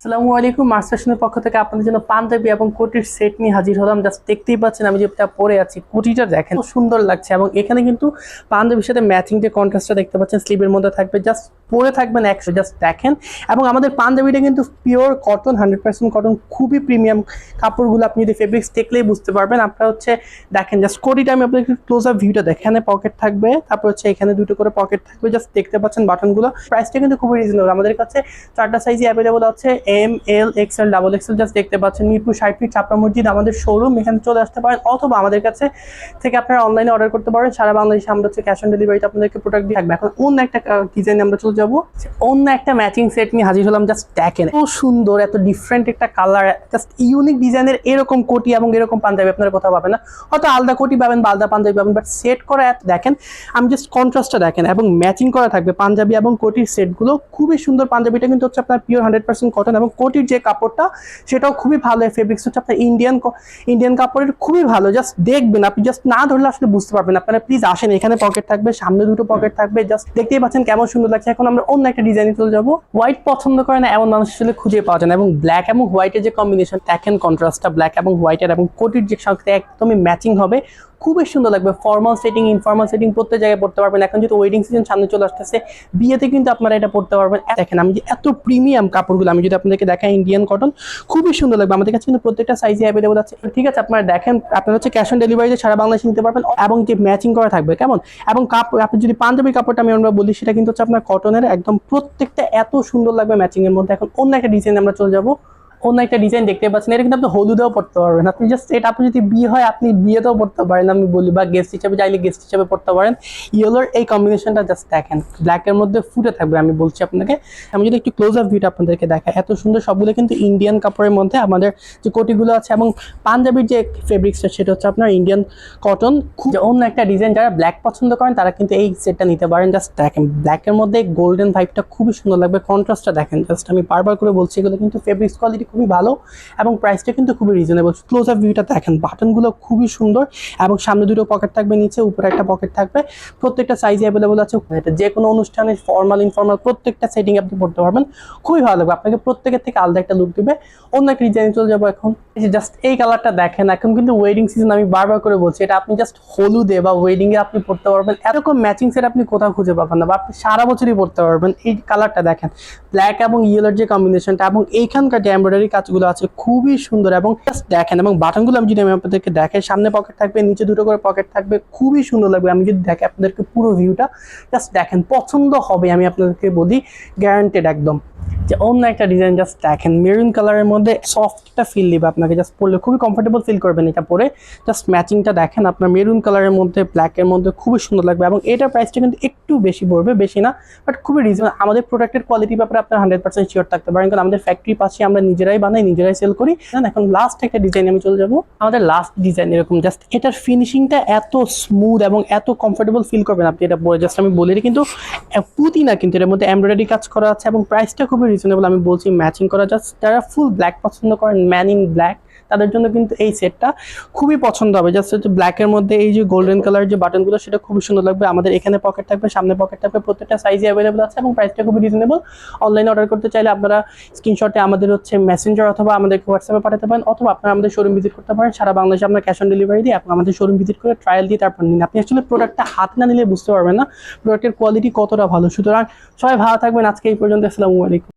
আসসালামু আলাইকুম। মার্স ফ্যাশনের পক্ষ থেকে আপনাদের জন্য পাঞ্জাবি এবং কোটির সেট নিয়ে হাজির হলাম। জাস্ট দেখতেই পাচ্ছেন আমি যেটা পরে আছি, কোটিটা দেখেন খুব সুন্দর লাগছে এবং এখানে কিন্তু পাঞ্জাবির সাথে ম্যাচিং যে কন্ট্রাস্টটা দেখতে পাচ্ছেন স্লিভের মধ্যে থাকবে, জাস্ট পরে থাকবেন 100। জাস্ট দেখেন, এবং আমাদের পাঞ্জাবিটা কিন্তু পিওর কটন, 100% কটন, খুবই প্রিমিয়াম কাপড়গুলো। আপনি যদি ফেব্রিক্স দেখলেই বুঝতে পারবেন। আপনারা দেখেন জাস্ট কোটিটা আমি আপনাদের একটু ক্লোজ আপ ভিউটা দেখেন। এখানে পকেট থাকবে, তারপর এখানে দুটো করে পকেট থাকবে, জাস্ট দেখতে পাচ্ছেন বাটনগুলো। প্রাইসটা কিন্তু খুবই রিজনেবল। আমাদের কাছে 4টা সাইজই অ্যাভেলেবল আছে, এম, এল, এক্সেল, ডাবল এক্সেল। জাস্ট দেখতে পাচ্ছেন মিরপুর 60 ফিট চাপড়া মসজিদ আমাদের শোরুম, এখানে চলে আসতে পারেন, অথবা আমাদের কাছে থেকে আপনারা অনলাইনে অর্ডার করতে পারেন। সারা বাংলাদেশে আমরা ক্যাশ অন ডেলিভারিতে আপনাদেরকে প্রোডাক্ট দিয়ে থাকবে। এখন অন্য একটা ডিজাইনে আমরা চলে যাবো, অন্য একটা ম্যাচিং সেট নিয়ে হাজির হলাম। জাস্ট দেখেন এত সুন্দর, এত ডিফারেন্ট একটা কালার, জাস্ট ইউনিক ডিজাইনের এরকম কোটি এবং এরকম পাঞ্জাবি আপনারা কোথাও পাবেন না। হয়তো আলাদা কোটি পাবেন বা আলাদা পাঞ্জাবি পাবেন, বাট সেট করা দেখেন, আমি জাস্ট কন্ট্রাস্টটা দেখেন, এবং ম্যাচিং করা থাকবে পাঞ্জাবি এবং কোটির সেটগুলো। খুবই সুন্দর। পাঞ্জাবিটা কিন্তু আপনার পিওর 100% কটন, এবং কোটির যে কাপড়টা সেটাও খুবই ভালো। ফেব্রিক্স আপনার ইন্ডিয়ান কাপড়ের, খুবই ভালো। জাস্ট দেখবেন, আপনি জাস্ট না ধরলে আসলে বুঝতে পারবেন। আপনারা প্লিজ আসেন, এখানে পকেট থাকবে, সামনে দুটো পকেট থাকবে, জাস্ট দেখতেই পাচ্ছেন কেমন সুন্দর লাগছে। এখন আমরা অন্য একটা ডিজাইনে চলে যাবো। হোয়াইট পছন্দ করে না এমন মানুষ আসলে খুঁজে পাওয়া যায় না, এবং ব্ল্যাক এবং হোয়াইটের যে কম্বিনেশন দেখেন, কন্ট্রাস্টটা ব্ল্যাক এবং হোয়াইটের, এবং কোটির যে সাথে একদমই ম্যাচিং হবে, খুবই সুন্দর লাগবে। ফর্মাল সেটিং, ইনফর্মাল সেটিং প্রত্যেক জায়গায় পড়তে পারবেন। এখন যেহেতু ওয়েডিং সিজন সামনে চলে আসতেছে, বিয়েতে কিন্তু আপনারা এটা পড়তে পারবেন। দেখেন আমি যে এত প্রিমিয়াম কাপড়গুলো আমি যদি আপনাদেরকে দেখাই, ইন্ডিয়ান কটন, খুবই সুন্দর লাগবে। আমাদের কাছে কিন্তু প্রত্যেকটা সাইজে অ্যাভেলেবল আছে। ঠিক আছে, আপনারা দেখেন, আপনারা ক্যাশ অন ডেলিভারিতে সারা বাংলাদেশে নিতে পারবেন, এবং যে ম্যাচিং করা থাকবে কেমন। এবং কাপড়, আপনি যদি পাঞ্জাবি কাপড়টা আমরা বলি, সেটা কিন্তু আপনার কটনের, একদম প্রত্যেকটা এত সুন্দর লাগবে ম্যাচিং এর মধ্যে। এখন অন্য একটা ডিজাইন আমরা চলে যাবো। অন্য একটা ডিজাইন দেখতে পাচ্ছেন, এটা কিন্তু আপনি হলুদেও পড়তে পারবেন। আপনি জাস্ট এটা, আপনি যদি বিয়ে হয় আপনি বিয়েতেও পড়তে পারেন আমি বলি, বা গেস্ট হিসাবে চাইলে গেস্ট হিসাবে পড়তে পারেন। ইয়েলোর এই কম্বিনেশনটা জাস্ট দেখেন, ব্ল্যাকের মধ্যে ফুটে থাকবে। আমি বলছি আপনাকে, আমি যদি একটু ক্লোজ আপ ভিউটা আপনাদেরকে দেখাই, এত সুন্দর। সবগুলো কিন্তু ইন্ডিয়ান কাপড়ের মধ্যে আমাদের যে কোটিগুলো আছে, এবং পাঞ্জাবির যে ফেব্রিক্সটা সেটা আপনার ইন্ডিয়ান কটন। অন্য একটা ডিজাইন, যারা ব্ল্যাক পছন্দ করেন তারা কিন্তু এই সেটটা নিতে পারেন। জাস্ট দেখেন, ব্ল্যাকের মধ্যে গোল্ডেন ভাইবটা খুবই সুন্দর লাগবে। কন্ট্রাস্টটা দেখেন, জাস্ট আমি বারবার করে বলছি, এগুলো কিন্তু ফেব্রিক্স কোয়ালিটি খুবই ভালো, এবং প্রাইসটা কিন্তু খুবই রিজনেবল। ক্লোজ আপ ভিউটা দেখেন, বাটনগুলো খুবই সুন্দর, এবং সামনে দুটো পকেট থাকবে, নিচে উপরে একটা পকেট থাকবে। প্রত্যেকটা সাইজ অ্যাভেলেবল আছে। এটা যে কোনো অনুষ্ঠানে, ফর্মাল, ইনফর্মাল, প্রত্যেকটা সেটিং আপনি পড়তে পারবেন, খুবই ভালো লাগবে। আপনাকে প্রত্যেকের থেকে আলাদা একটা লুক দিবে। অন্য একটা ডিজাইনে চলে যাবো। এখন জাস্ট এই কালারটা দেখেন, এখন কিন্তু ওয়েডিং সিজন, আমি বারবার করে বলছি, এটা আপনি জাস্ট হলুদে বা ওয়েডিং এ আপনি পড়তে পারবেন। এরকম ম্যাচিং সেট আপনি কোথাও খুঁজে পাবেন না, বা আপনি সারা বছরই পড়তে পারবেন। এই কালারটা দেখেন, ব্ল্যাক এবং ইয়েলোর যে কম্বিনেশনটা, এবং এইখানকার যে এমব্রয়ডারি কাজগুলো আছে খুবই সুন্দর। এবং জাস্ট দেখেন, এবং বাটনগুলো আমি যদি আপনাদেরকে দেখাই, সামনে পকেট থাকবে, নিচে দুটো করে পকেট থাকবে, খুবই সুন্দর লাগবে। আমি যদি দেখে আপনাদেরকে পুরো ভিউটা, জাস্ট দেখেন, পছন্দ হবে আমি আপনাদেরকে বলি, গ্যারান্টেড একদম। যে অন্য একটা ডিজাইন, জাস্ট দেখেন, মেরুন কালারের মধ্যে সফট একটা ফিল দিবে আপনাকে। জাস্ট পরলে খুবই কমফোর্টেবল ফিল করবেন এটা পরে। জাস্ট ম্যাচিংটা দেখেন, আপনার মেরুন কালারের মধ্যে ব্ল্যাকের মধ্যে খুবই সুন্দর লাগবে। এবং এটার প্রাইসটা কিন্তু একটু বেশি পড়বে, বেশি না, বাট খুবই রিজনেবল। আমাদের প্রোডাক্টের কোয়ালিটি ব্যাপারে আপনার 100% শিওর থাকতে পারেন, কারণ আমাদের ফ্যাক্টরি পাশে আমরা নিজেরাই বানাই, নিজেরাই সেল করি। এখন লাস্ট একটা ডিজাইন আমি চলে যাবো। আমাদের লাস্ট ডিজাইন এরকম, জাস্ট এটার ফিনিশিংটা এত স্মুথ এবং এত কমফোর্টেবল ফিল করবেন আপনি এটা পরে। জাস্ট আমি বলি, কিন্তু পুঁতি না, কিন্তু এর মধ্যে এমব্রয়ডারি কাজ করা আছে, এবং প্রাইসটা খুবই রিজনেবল। আমি বলছি ম্যাচিং করা, জাস্ট যারা ফুল ব্ল্যাক পছন্দ করেন, ম্যান ইন ব্ল্যাক, তাদের জন্য কিন্তু এই সেটটা খুবই পছন্দ হবে। জাস্ট ব্ল্যাকের মধ্যে এই যে গোল্ডেন কালার যে বাটনগুলো, সেটা খুবই সুন্দর লাগবে। আমাদের এখানে পকেট থাকবে, সামনে পকেট থাকবে, প্রত্যেকটা সাইজে অ্যাভেলেবল আছে, এবং প্রাইসটা খুবই রিজনেবল। অনলাইনে অর্ডার করতে চাইলে আপনারা স্ক্রিনশটে আমাদের মেসেঞ্জার অথবা আমাদের হোয়াটসঅ্যাপে পাঠাতে পারেন, অথবা আপনারা আমাদের শোরুম ভিজিট করতে পারেন। সারা বাংলাদেশে আমরা ক্যাশ অন ডেলিভারি দিই, এবং আমাদের শোরুম ভিজিট করে ট্রায়াল দিয়ে তারপর নিন। আপনি আসলে প্রোডাক্টটা হাত না নিলে বুঝতে পারবেন না প্রোডাক্টের কোয়ালিটি কতটা ভালো। সুতরাং সবাই ভালো থাকবেন। আজকে এই পর্যন্ত। আসসালামু আলাইকুম।